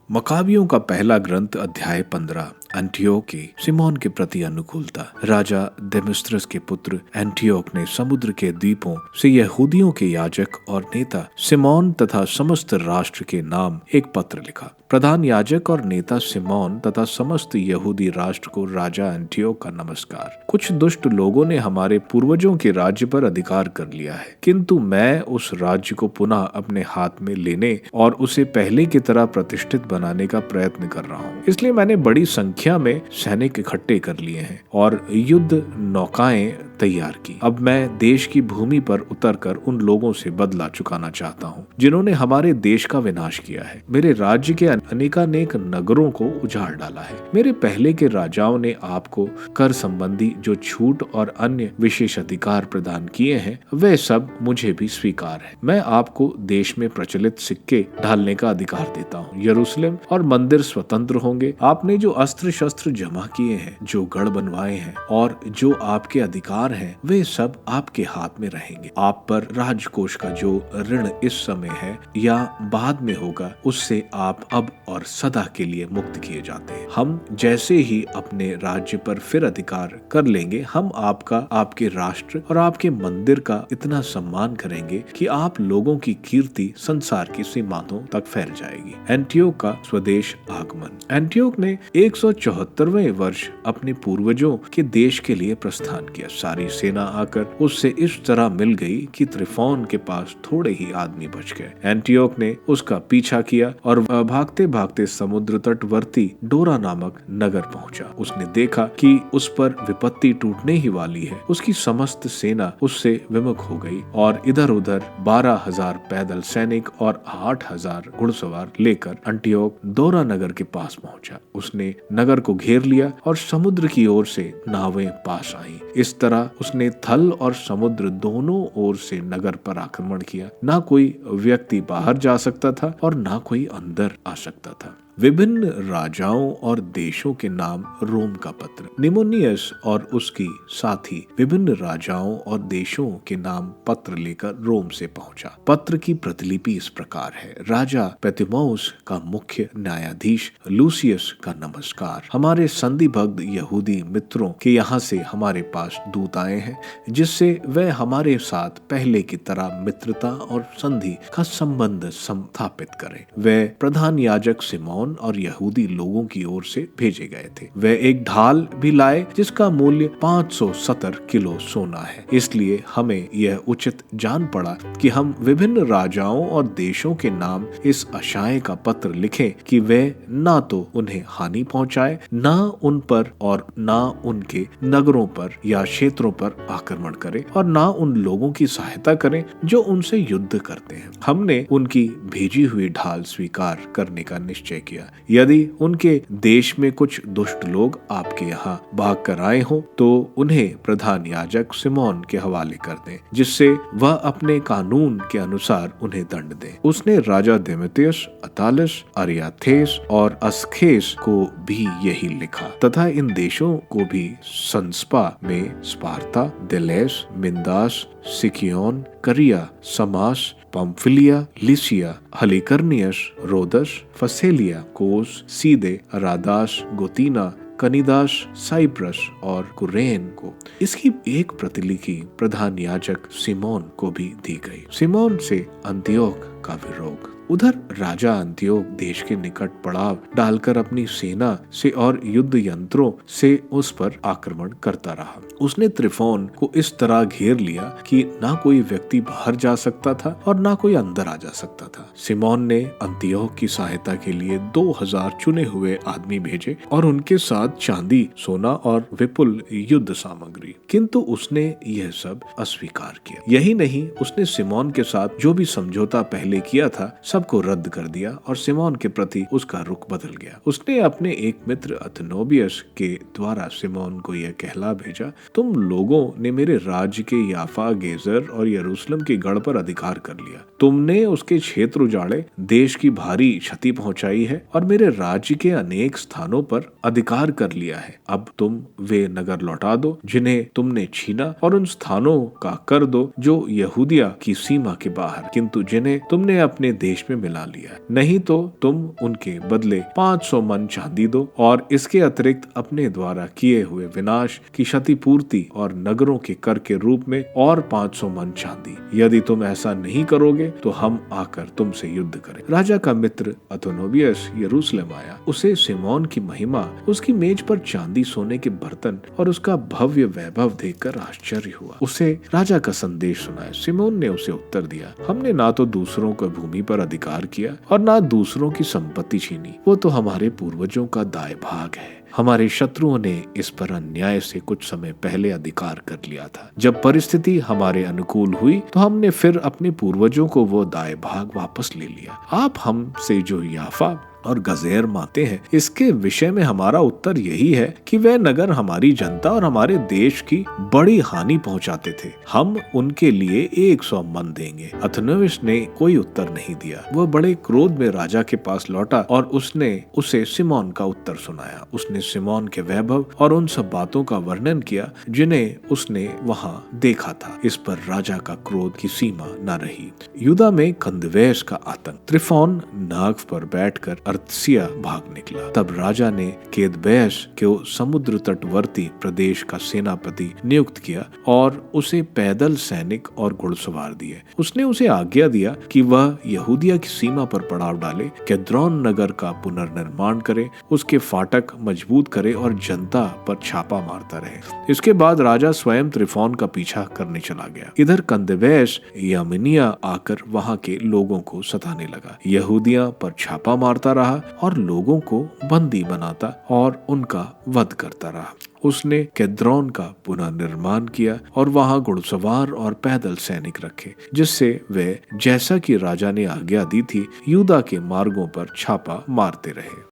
मकाबियों का पहला ग्रंथ अध्याय 15। एंटियोक की सिमोन के प्रति अनुकूलता। राजा देमेस्त्रस के पुत्र एंटियोक ने समुद्र के द्वीपों से यहूदियों के याजक और नेता सिमोन तथा समस्त राष्ट्र के नाम एक पत्र लिखा। प्रधान याजक और नेता सिमोन तथा समस्त यहूदी राष्ट्र को राजा एंटियोक का नमस्कार। कुछ दुष्ट लोगों ने हमारे पूर्वजों के राज्य पर अधिकार कर लिया है, किंतु मैं उस राज्य को पुनः अपने हाथ में लेने और उसे पहले की तरह प्रतिष्ठित बनाने का प्रयत्न कर रहा हूँ। इसलिए मैंने बड़ी संख्या में सैनिक इकट्ठे कर लिए हैं और युद्ध नौकाएं तैयार की। अब मैं देश की भूमि पर उतरकर उन लोगों से बदला चुकाना चाहता हूँ जिन्होंने हमारे देश का विनाश किया है। मेरे राज्य के अनेकानेक नगरों को उजाड़ डाला है। मेरे पहले के राजाओं ने आपको कर संबंधी जो छूट और अन्य विशेष अधिकार प्रदान किए हैं वे सब मुझे भी स्वीकार है। मैं आपको देश में प्रचलित सिक्के ढालने का अधिकार देता हूँ। यरूशलेम और मंदिर स्वतंत्र होंगे। आपने जो अस्त्र शस्त्र जमा किए हैं, जो गढ़ बनवाए हैं और जो आपके अधिकार हैं, वे सब आपके हाथ में रहेंगे। आप पर राजकोष का जो ऋण इस समय है या बाद में होगा, उससे आप अब और सदा के लिए मुक्त किए जाते हैं। हम जैसे ही अपने राज्य पर फिर अधिकार कर लेंगे, हम आपका, आपके राष्ट्र और आपके मंदिर का इतना सम्मान करेंगे कि आप लोगों की कीर्ति संसार की सीमाओं तक फैल जाएगी। एंटियोक का स्वदेश आगमन। एंटियोक ने 174वें वर्ष अपने पूर्वजों के देश के लिए प्रस्थान किया। सारी सेना आकर उससे इस तरह मिल गई कि त्रिफोन के पास थोड़े ही आदमी बच गए। एंटियोक ने उसका पीछा किया और भागते भागते समुद्र तटवर्ती डोरा नामक नगर पहुंचा। उसने देखा कि उस पर विपत्ति टूटने ही वाली है। उसकी समस्त सेना उससे विमुख हो गई और इधर उधर 12,000 पैदल सैनिक और 8,000 घुड़सवार लेकर एंटियोक डोरा नगर के पास पहुंचा। उसने नगर को घेर लिया और समुद्र की ओर से नावें पास आईं। इस तरह उसने थल और समुद्र दोनों ओर से नगर पर आक्रमण किया। ना कोई व्यक्ति बाहर जा सकता था और ना कोई अंदर आ सकता था। विभिन्न राजाओं और देशों के नाम रोम का पत्र। निमोनियस और उसकी साथी विभिन्न राजाओं और देशों के नाम पत्र लेकर रोम से पहुंचा। पत्र की प्रतिलिपि इस प्रकार है। राजा पेतिमौस का मुख्य न्यायाधीश लूसियस का नमस्कार। हमारे संधिभक्त यहूदी मित्रों के यहाँ से हमारे पास दूत आए हैं, जिससे वह हमारे साथ पहले की तरह मित्रता और संधि का संबंध स्थापित करें। वह प्रधान याजक सिमोन और यहूदी लोगों की ओर से भेजे गए थे। वे एक ढाल भी लाए जिसका मूल्य 570 किलो सोना है। इसलिए हमें यह उचित जान पड़ा कि हम विभिन्न राजाओं और देशों के नाम इस आशय का पत्र लिखें कि वे ना तो उन्हें हानि पहुंचाए, ना उन पर और ना उनके नगरों पर या क्षेत्रों पर आक्रमण करें और ना उन लोगों की सहायता करें जो उनसे युद्ध करते हैं। हमने उनकी भेजी हुई ढाल स्वीकार करने का निश्चय किया। यदि उनके देश में कुछ दुष्ट लोग आपके यहाँ भाग कर आए हो तो उन्हें प्रधान याजक सिमोन के हवाले कर दें, जिससे वह अपने कानून के अनुसार उन्हें दंड दे। उसने राजा देमेत्रियस, अतालिस, अरियाथेस और अस्खेस को भी यही लिखा तथा इन देशों को भी संस्पा में स्पार्ता, देलेस, मिंदास, सिकियोन, करिया, समास, पंफिलिया, लिसिया, हलिकर्नियस, रोदस, फसेलिया, कोस, सीदे, अरादास, गोतीना, कनिदास, साइप्रस और कुरेन को। इसकी एक प्रतिलिपि प्रधान याजक सिमोन को भी दी गई। सिमोन से अंतियोक का विरोध। उधर राजा अंतियोक देश के निकट पड़ाव डालकर अपनी सेना से और युद्ध यंत्रों से उस पर आक्रमण करता रहा। उसने त्रिफोन को इस तरह घेर लिया कि ना कोई व्यक्ति बाहर जा सकता था और ना कोई अंदर आ जा सकता था। सिमोन ने अंतियोक की सहायता के लिए 2,000 चुने हुए आदमी भेजे और उनके साथ चांदी, सोना और विपुल युद्ध सामग्री, किंतु उसने यह सब अस्वीकार किया। यही नहीं, उसने सिमोन के साथ जो भी समझौता पहले किया था सबको रद्द कर दिया और सिमोन के प्रति उसका रुख बदल गया। उसने अपने एक मित्र अथनोबियस के द्वारा सिमोन को यह कहला भेजा, तुम लोगों ने मेरे राज्य के याफा, गेजर और यरूशलेम के गढ़ पर अधिकार कर लिया। तुमने उसके क्षेत्र उजाड़े, देश की भारी क्षति पहुंचाई है और मेरे राज्य के अनेक स्थानों पर अधिकार कर लिया है। अब तुम वे नगर लौटा दो जिन्हें तुमने छीना और उन स्थानों का कर दो जो यहूदिया की सीमा के बाहर, किंतु जिन्हें तुमने अपने देश में मिला लिया, नहीं तो तुम उनके बदले 500 मन चांदी दो और इसके अतिरिक्त अपने द्वारा किए हुए विनाश की क्षतिपूर्ति और नगरों के कर के रूप में और 500 मन चांदी। यदि तुम ऐसा नहीं करोगे तो हम आकर तुमसे युद्ध करें। राजा का मित्र अथोनोबियस यरूशलेम आया। उसे सिमोन की महिमा, उसकी मेज पर चांदी सोने के बर्तन और उसका भव्य वैभव देखकर आश्चर्य हुआ। उसे राजा का संदेश सुनाया। सिमोन ने उसे उत्तर दिया, हमने ना तो दूसरों को भूमि पर अधिकार किया और ना दूसरों की संपत्ति छीनी, वो तो हमारे पूर्वजों का दाय भाग है। हमारे शत्रुओं ने इस पर अन्याय से कुछ समय पहले अधिकार कर लिया था। जब परिस्थिति हमारे अनुकूल हुई तो हमने फिर अपने पूर्वजों को वो दाय भाग वापस ले लिया। आप हमसे जो याफा और गजेर मानते हैं, इसके विषय में हमारा उत्तर यही है कि वह नगर हमारी जनता और हमारे देश की बड़ी हानि पहुंचाते थे। हम उनके लिए 100 मन देंगे। अथोनोबियस ने कोई उत्तर नहीं दिया। वह बड़े क्रोध में राजा के पास लौटा और उसने उसे सिमोन का उत्तर सुनाया। उसने सिमोन के वैभव और उन सब बातों का वर्णन किया जिन्हें उसने वहां देखा था। इस पर राजा का क्रोध की सीमा न रही। युदा में कंदवेश का आतंक। त्रिफोन नाग पर बैठकर अर्तसिया भाग निकला। तब राजा ने केदबैश को समुद्र तटवर्ती प्रदेश का सेनापति नियुक्त किया और उसे पैदल सैनिक और घुड़सवार दिए। उसने उसे आज्ञा दिया कि वह यहूदिया की सीमा पर पड़ाव डाले, केद्रोन नगर का पुनर्निर्माण करे, उसके फाटक मजबूत करे और जनता पर छापा मारता रहे। इसके बाद राजा स्वयं त्रिफोन का पीछा करने चला गया। इधर कंदवेश यामिनिया आकर वहां के लोगों को सताने लगा। यहूदिया पर छापा मारता रहा और लोगों को बंदी बनाता और उनका वध करता रहा। उसने केद्रोन का पुनर्निर्माण किया और वहां घुड़सवार और पैदल सैनिक रखे, जिससे वे जैसा कि राजा ने आज्ञा दी थी, यूदा के मार्गों पर छापा मारते रहे।